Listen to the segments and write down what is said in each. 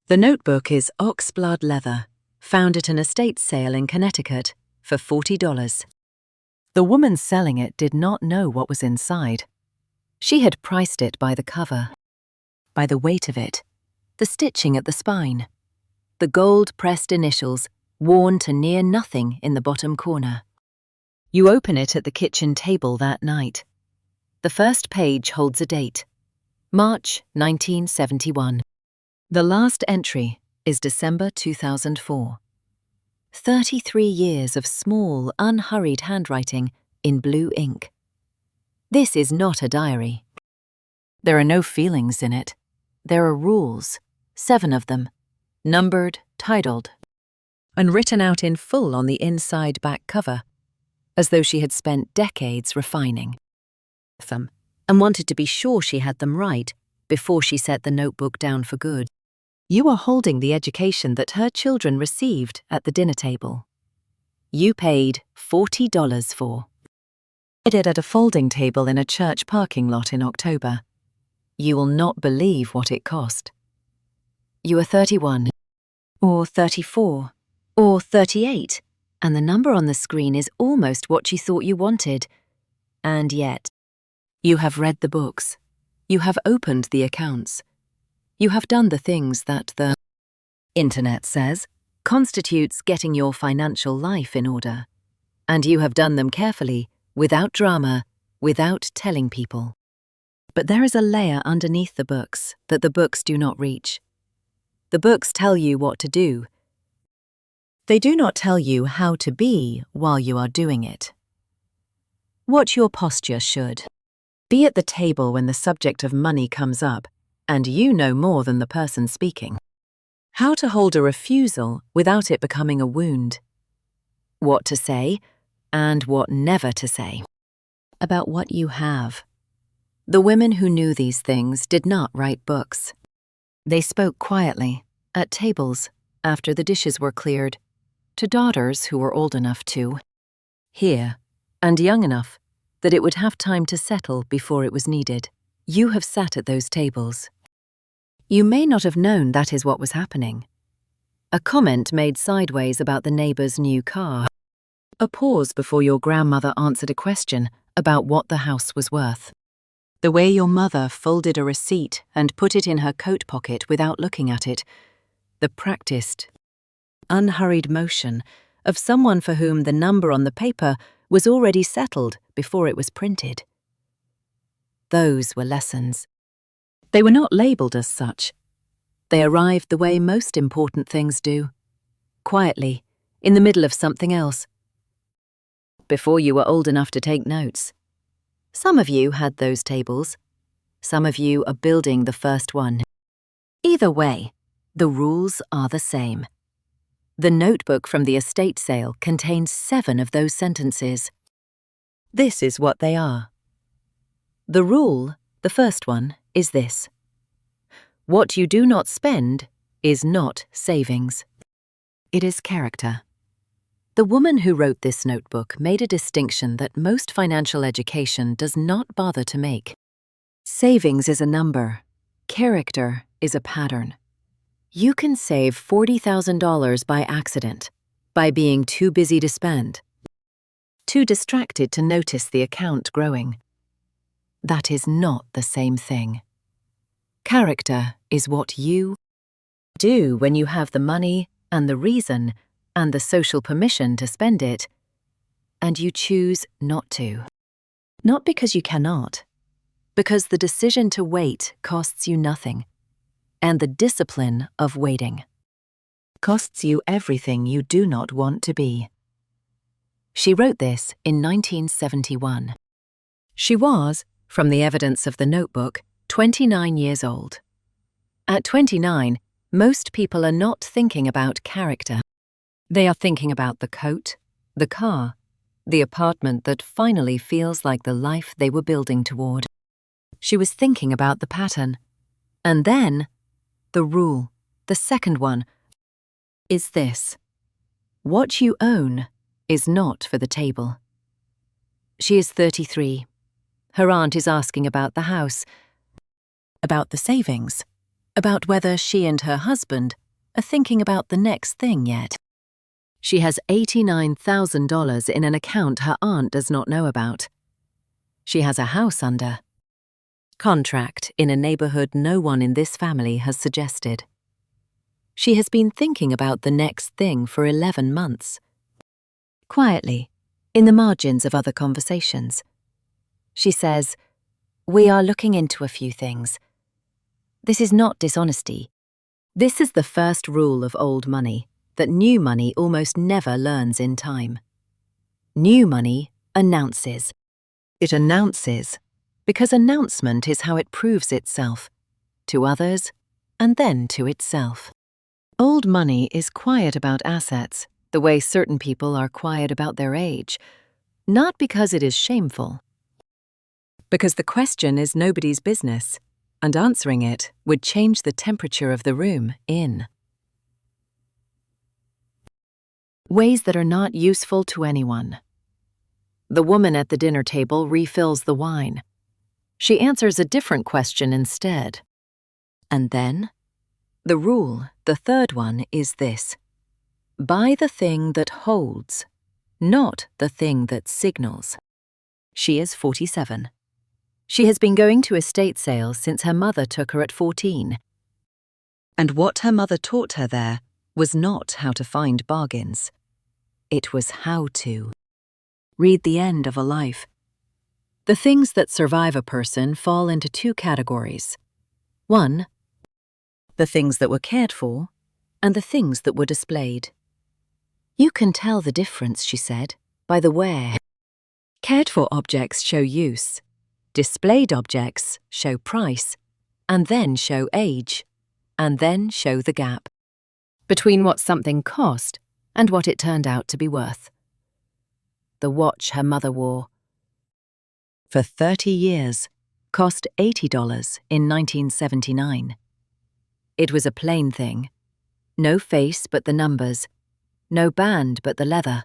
The notebook is oxblood leather, found at an estate sale in Connecticut for $40. The woman selling it did not know what was inside. She had priced it by the cover, by the weight of it, the stitching at the spine, the gold-pressed initials worn to near nothing in the bottom corner. You open it at the kitchen table that night. The first page holds a date, March 1971. The last entry is December 2004. 33 years of small, unhurried handwriting in blue ink. This is not a diary. There are no feelings in it. There are rules, 7 of them, numbered, titled, and written out in full on the inside back cover, as though she had spent decades refining them and wanted to be sure she had them right before she set the notebook down for good. You are holding the education that her children received at the dinner table. You paid $40 for it at a folding table in a church parking lot in October. You will not believe what it cost. You are 31, or 34, or 38, and the number on the screen is almost what you thought you wanted. And yet, you have read the books. You have opened the accounts. You have done the things that the internet says constitutes getting your financial life in order. And you have done them carefully, without drama, without telling people. But there is a layer underneath the books that the books do not reach. The books tell you what to do. They do not tell you how to be while you are doing it. What your posture should be at the table when the subject of money comes up, and you know more than the person speaking. How to hold a refusal without it becoming a wound. What to say, and what never to say. About what you have. The women who knew these things did not write books. They spoke quietly, at tables, after the dishes were cleared, to daughters who were old enough to hear, and young enough that it would have time to settle before it was needed. You have sat at those tables. You may not have known that is what was happening. A comment made sideways about the neighbor's new car. A pause before your grandmother answered a question about what the house was worth. The way your mother folded a receipt and put it in her coat pocket without looking at it. The practiced, unhurried motion of someone for whom the number on the paper was already settled before it was printed. Those were lessons. They were not labeled as such. They arrived the way most important things do, quietly, in the middle of something else, before you were old enough to take notes. Some of you had those tables. Some of you are building the first one. Either way, the rules are the same. The notebook from the estate sale contains 7 of those sentences. This is what they are. The rule, the first one, is this. What you do not spend is not savings. It is character. The woman who wrote this notebook made a distinction that most financial education does not bother to make. Savings is a number. Character is a pattern. You can save $40,000 by accident, by being too busy to spend, too distracted to notice the account growing. That is not the same thing. Character is what you do when you have the money and the reason and the social permission to spend it, and you choose not to. Not because you cannot, because the decision to wait costs you nothing, and the discipline of waiting costs you everything you do not want to be. She wrote this in 1971. She was, from the evidence of the notebook, 29 years old. At 29, most people are not thinking about character. They are thinking about the coat, the car, the apartment that finally feels like the life they were building toward. She was thinking about the pattern. And then, the rule, the second one, is this. What you own is not for the table. She is 33. Her aunt is asking about the house, about the savings, about whether she and her husband are thinking about the next thing yet. She has $89,000 in an account her aunt does not know about. She has a house under contract in a neighborhood no one in this family has suggested. She has been thinking about the next thing for 11 months. Quietly, in the margins of other conversations. She says, "We are looking into a few things. This is not dishonesty. This is the first rule of old money, that new money almost never learns in time. New money announces. It announces because announcement is how it proves itself, to others and then to itself. Old money is quiet about assets, the way certain people are quiet about their age, not because it is shameful, because the question is nobody's business, and answering it would change the temperature of the room in ways that are not useful to anyone. The woman at the dinner table refills the wine. She answers a different question instead. And then, the rule, the third one, is this: buy the thing that holds, not the thing that signals. She is 47. She has been going to estate sales since her mother took her at 14. And what her mother taught her there was not how to find bargains. It was how to read the end of a life. The things that survive a person fall into two categories. One, the things that were cared for, and the things that were displayed. You can tell the difference, she said, by the wear. Cared for objects show use. Displayed objects show price, and then show age, and then show the gap between what something cost and what it turned out to be worth. The watch her mother wore for 30 years cost $80 in 1979. It was a plain thing. No face but the numbers, no band but the leather,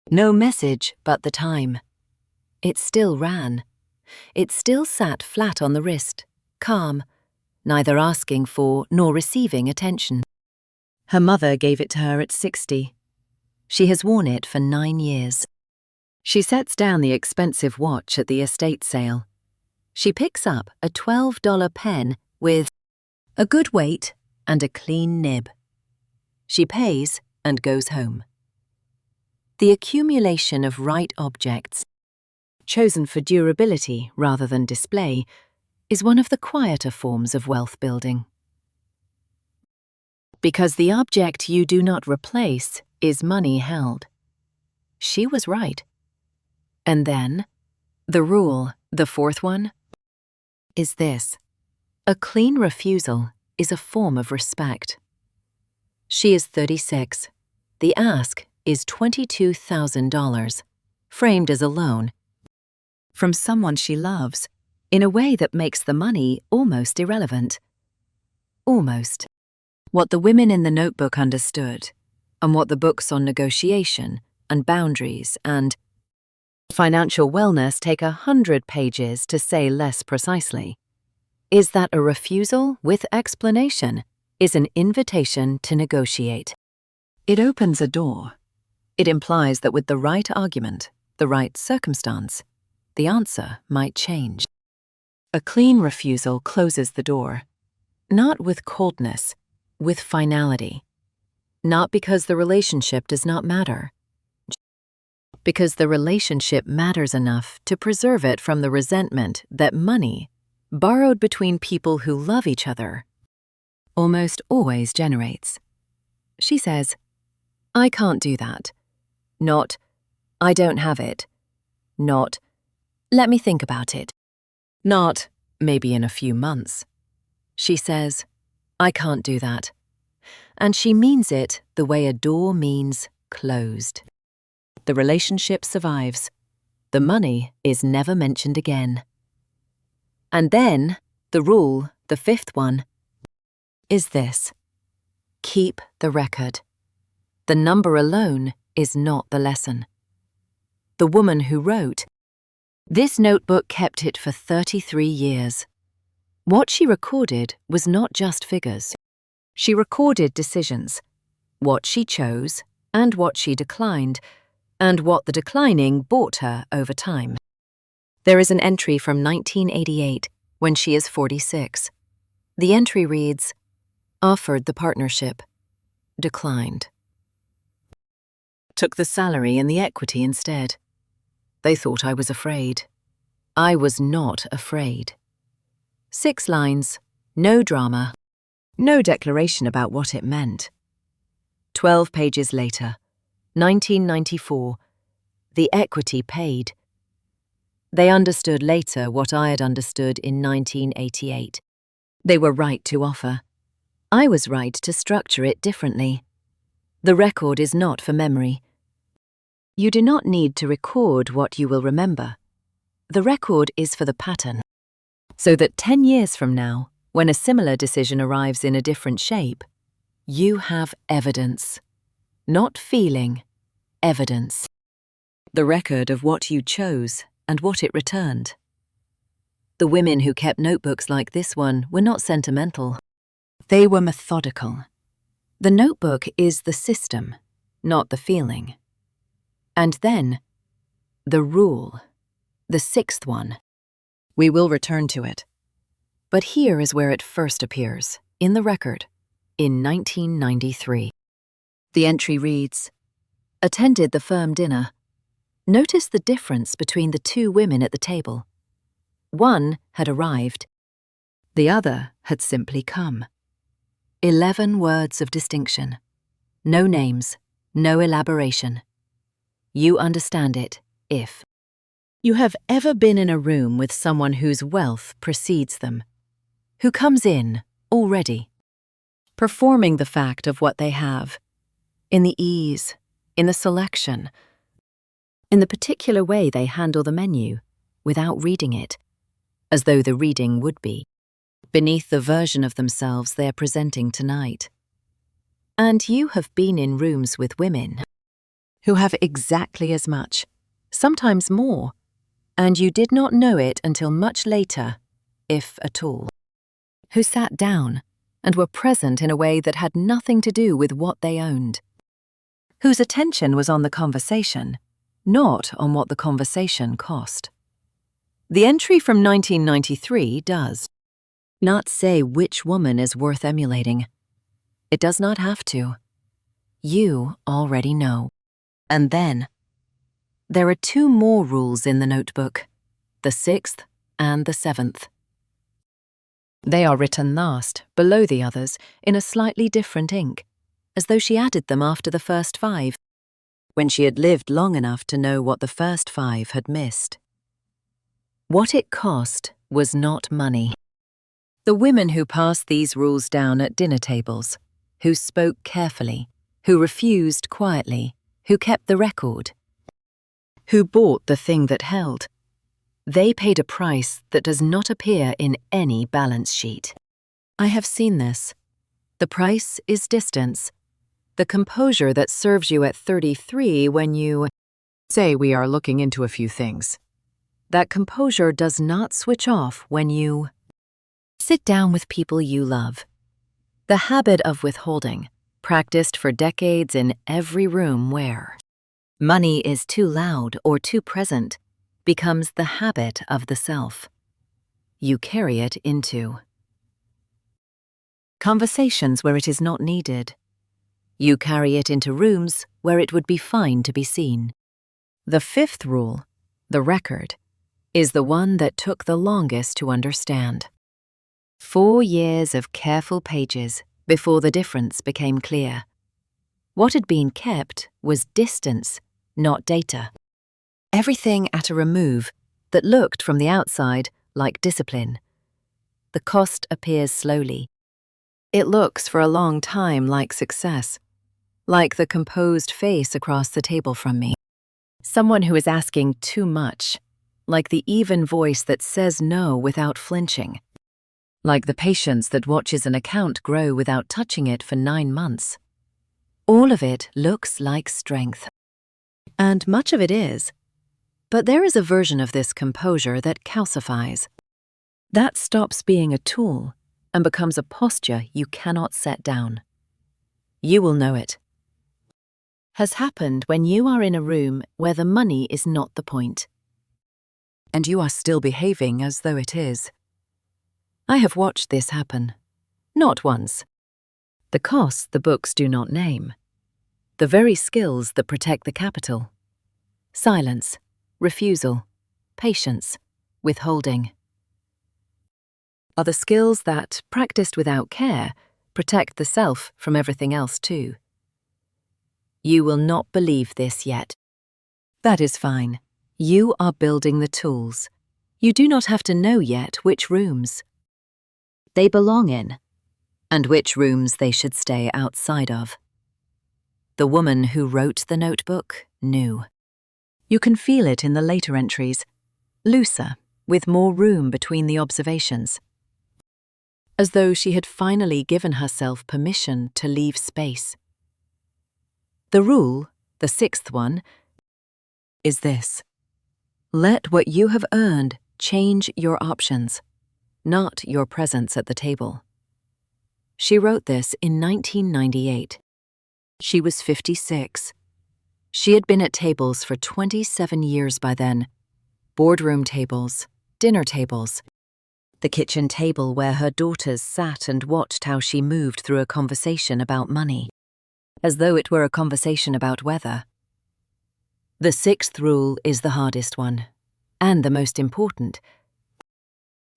no message but the time. It still ran. It still sat flat on the wrist, calm, neither asking for nor receiving attention. Her mother gave it to her at 60. She has worn it for 9 years. She sets down the expensive watch at the estate sale. She picks up a $12 pen with a good weight and a clean nib. She pays and goes home. The accumulation of right objects, chosen for durability rather than display, is one of the quieter forms of wealth building. Because the object you do not replace is money held. She was right. And then, the rule, the fourth one, is this: a clean refusal is a form of respect. She is 36. The ask is $22,000, framed as a loan from someone she loves, in a way that makes the money almost irrelevant. Almost. What the women in the notebook understood, and what the books on negotiation and boundaries and financial wellness take 100 pages to say less precisely, is that a refusal with explanation is an invitation to negotiate. It opens a door. It implies that with the right argument, the right circumstance, the answer might change. A clean refusal closes the door, not with coldness, with finality. Not because the relationship does not matter, because the relationship matters enough to preserve it from the resentment that money, borrowed between people who love each other, almost always generates. She says, "I can't do that." Not, "I don't have it." Not, "Let me think about it." Not, "Maybe in a few months." She says, "I can't do that." And she means it the way a door means closed. The relationship survives. The money is never mentioned again. And then, the rule, the fifth one, is this: keep the record. The number alone is not the lesson. The woman who wrote, "This notebook kept it for 33 years. What she recorded was not just figures. She recorded decisions, what she chose and what she declined, and what the declining bought her over time. There is an entry from 1988 when she is 46. The entry reads, "Offered the partnership. Declined. Took the salary and the equity instead. They thought I was afraid. I was not afraid." 6 lines, no drama, no declaration about what it meant. 12 pages later, 1994, the equity paid. They understood later what I had understood in 1988. They were right to offer. I was right to structure it differently. The record is not for memory. You do not need to record what you will remember. The record is for the pattern, so that 10 years from now, when a similar decision arrives in a different shape, you have evidence. Not feeling, evidence. The record of what you chose and what it returned. The women who kept notebooks like this one were not sentimental. They were methodical. The notebook is the system, not the feeling. And then, the rule, the 6th one. We will return to it. But here is where it first appears, in the record, in 1993. The entry reads, "Attended the firm dinner. Notice the difference between the 2 women at the table. One had arrived. The other had simply come. 11 words of distinction. No names, no elaboration. You understand it if you have ever been in a room with someone whose wealth precedes them, who comes in already, performing the fact of what they have, in the ease, in the selection, in the particular way they handle the menu, without reading it, as though the reading would be, beneath the version of themselves they are presenting tonight. And you have been in rooms with women who have exactly as much, sometimes more, and you did not know it until much later, if at all, who sat down and were present in a way that had nothing to do with what they owned, whose attention was on the conversation, not on what the conversation cost. The entry from 1993 does not say which woman is worth emulating. It does not have to. You already know. And then, there are 2 more rules in the notebook, the 6th and the 7th. They are written last, below the others, in a slightly different ink, as though she added them after the first 5, when she had lived long enough to know what the first 5 had missed. What it cost was not money. The women who passed these rules down at dinner tables, who spoke carefully, who refused quietly, who kept the record, who bought the thing that held, they paid a price that does not appear in any balance sheet. I have seen this. The price is distance. The composure that serves you at 33 when you say we are looking into a few things. That composure does not switch off when you sit down with people you love. The habit of withholding, practiced for decades in every room where money is too loud or too present, becomes the habit of the self. You carry it into conversations where it is not needed. You carry it into rooms where it would be fine to be seen. The 5th rule, the record, is the one that took the longest to understand. 4 years of careful pages before the difference became clear. What had been kept was distance, not data. Everything at a remove that looked from the outside like discipline. The cost appears slowly. It looks for a long time like success, like the composed face across the table from me. Someone who is asking too much, like the even voice that says no without flinching, like the patience that watches an account grow without touching it for 9 months. All of it looks like strength. And much of it is. But there is a version of this composure that calcifies. That stops being a tool and becomes a posture you cannot set down. You will know it. Has happened when you are in a room where the money is not the point, and you are still behaving as though it is. I have watched this happen. Not once. The costs the books do not name. The very skills that protect the capital. Silence, refusal, patience, withholding. Are the skills that, practiced without care, protect the self from everything else too. You will not believe this yet. That is fine. You are building the tools. You do not have to know yet which rooms they belong in, and which rooms they should stay outside of. The woman who wrote the notebook knew. You can feel it in the later entries, looser, with more room between the observations. As though she had finally given herself permission to leave space. The rule, the sixth one, is this. Let what you have earned change your options, not your presence at the table. She wrote this in 1998. She was 56. She had been at tables for 27 years by then. Boardroom tables, dinner tables. The kitchen table where her daughters sat and watched how she moved through a conversation about money, as though it were a conversation about weather. The sixth rule is the hardest one, and the most important,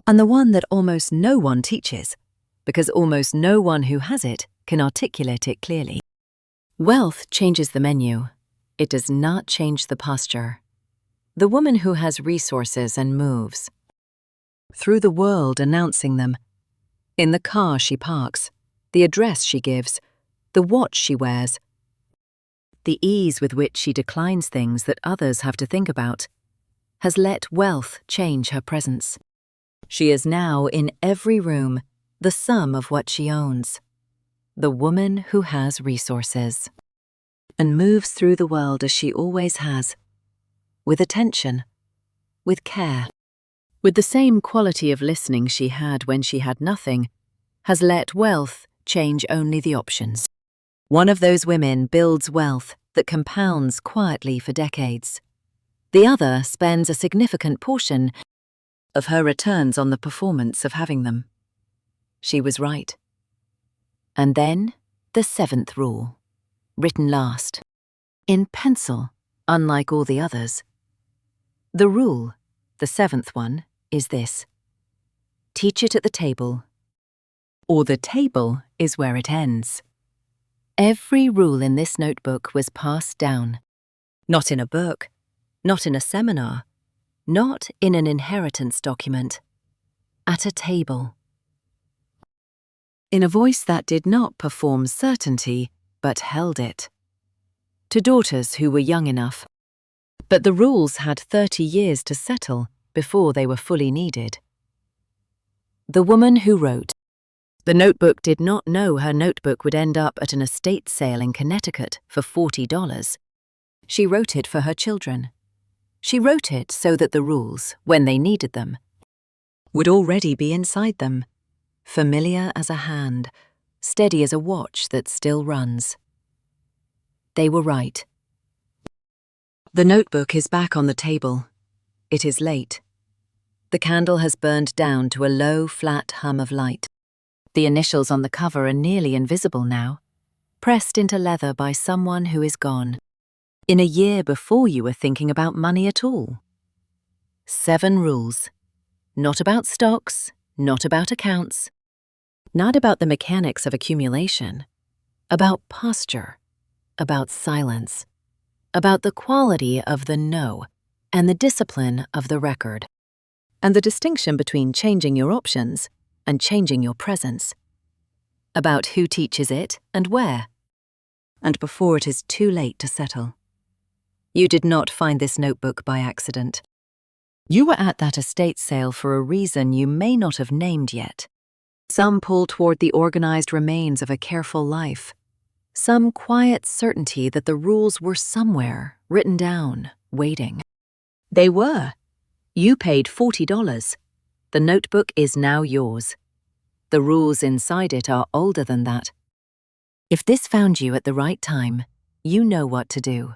and the one that almost no one teaches, because almost no one who has it can articulate it clearly. Wealth changes the menu. It does not change the posture. The woman who has resources and moves through the world announcing them, in the car she parks, the address she gives, the watch she wears, the ease with which she declines things that others have to think about, has let wealth change her presence. She is now in every room the sum of what she owns. The woman who has resources, and moves through the world as she always has, with attention, with care, with the same quality of listening she had when she had nothing, has let wealth change only the options. One of those women builds wealth that compounds quietly for decades. The other spends a significant portion of her returns on the performance of having them. She was right. And then, the seventh rule, written last, in pencil, unlike all the others. The rule, the seventh one, is this. Teach it at the table, or the table is where it ends. Every rule in this notebook was passed down. Not in a book, not in a seminar, not in an inheritance document. At a table. In a voice that did not perform certainty, but held it. To daughters who were young enough. But the rules had 30 years to settle before they were fully needed. The woman who wrote. The notebook did not know her notebook would end up at an estate sale in Connecticut for $40. She wrote it for her children. She wrote it so that the rules, when they needed them, would already be inside them, familiar as a hand, steady as a watch that still runs. They were right. The notebook is back on the table. It is late. The candle has burned down to a low, flat hum of light. The initials on the cover are nearly invisible now, pressed into leather by someone who is gone. In a year before you were thinking about money at all. 7 rules. Not about stocks, not about accounts, not about the mechanics of accumulation, about posture, about silence, about the quality of the no and the discipline of the record, and the distinction between changing your options and changing your presence, about who teaches it and where, and before it is too late to settle. You did not find this notebook by accident. You were at that estate sale for a reason you may not have named yet. Some pull toward the organized remains of a careful life. Some quiet certainty that the rules were somewhere, written down, waiting. They were. You paid $40. The notebook is now yours. The rules inside it are older than that. If this found you at the right time, you know what to do.